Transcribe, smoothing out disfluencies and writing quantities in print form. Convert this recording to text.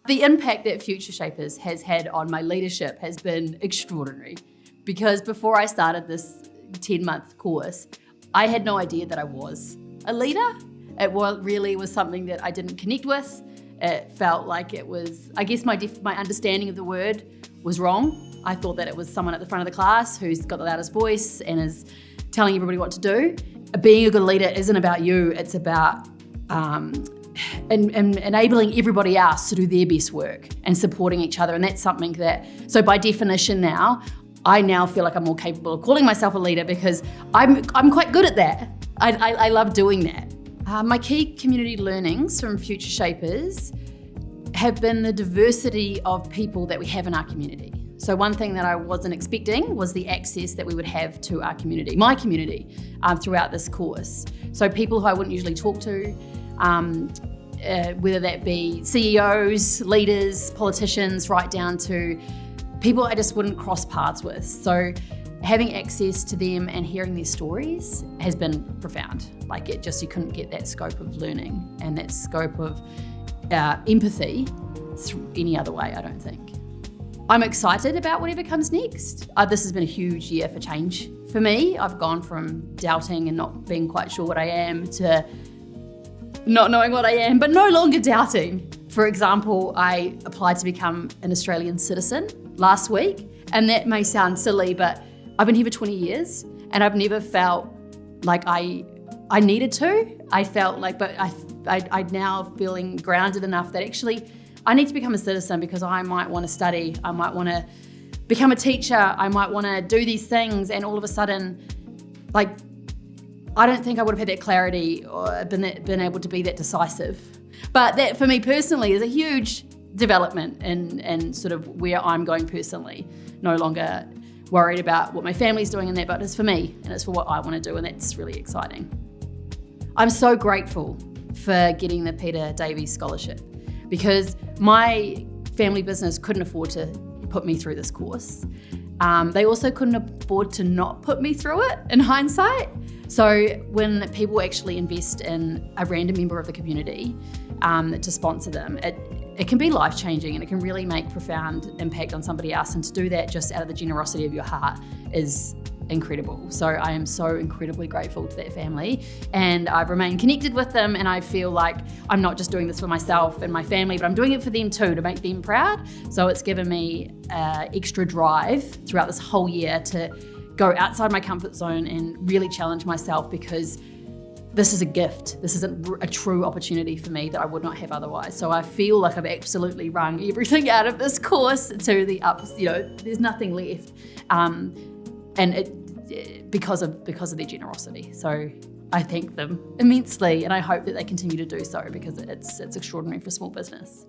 The impact that Future Shapers has had on my leadership has been extraordinary, because before I started this 10-month course, I had no idea that I was a leader. It really was something that I didn't connect with. It felt like it was, I guess my understanding of the word was wrong. I thought that it was someone at the front of the class who's got the loudest voice and is telling everybody what to do. Being a good leader isn't about you, it's about enabling everybody else to do their best work and supporting each other. And that's something that, so by definition now, I now feel like I'm more capable of calling myself a leader because I'm quite good at that. I love doing that. My key community learnings from Future Shapers have been the diversity of people that we have in our community. So one thing that I wasn't expecting was the access that we would have to our community, my community, throughout this course. So people who I wouldn't usually talk to, whether that be CEOs, leaders, politicians, right down to people I just wouldn't cross paths with. So having access to them and hearing their stories has been profound. Like you couldn't get that scope of learning and that scope of empathy through any other way, I don't think. I'm excited about whatever comes next. This has been a huge year for change for me. I've gone from doubting and not being quite sure what I am to not knowing what I am, but no longer doubting. For example, I applied to become an Australian citizen last week, and that may sound silly, but I've been here for 20 years and I've never felt like I needed to. I felt like, but I'm now feeling grounded enough that actually I need to become a citizen because I might want to study, I might want to become a teacher, I might want to do these things, and all of a sudden, like, I don't think I would have had that clarity or been able to be that decisive. But that, for me personally, is a huge development in sort of where I'm going personally. No longer worried about what my family's doing in that, but it's for me and it's for what I want to do, and that's really exciting. I'm so grateful for getting the Peter Davies Scholarship because my family business couldn't afford to put me through this course. They also couldn't afford to not put me through it in hindsight. So when people actually invest in a random member of the community to sponsor them, it can be life-changing and it can really make profound impact on somebody else. And to do that just out of the generosity of your heart is incredible. So I am so incredibly grateful to that family, and I've remained connected with them, and I feel like I'm not just doing this for myself and my family, but I'm doing it for them too, to make them proud. So it's given me extra drive throughout this whole year to go outside my comfort zone and really challenge myself, because this is a gift. This is a true opportunity for me that I would not have otherwise. So I feel like I've absolutely wrung everything out of this course to the ups. There's nothing left. Because of their generosity. So I thank them immensely, and I hope that they continue to do so because it's extraordinary for small business.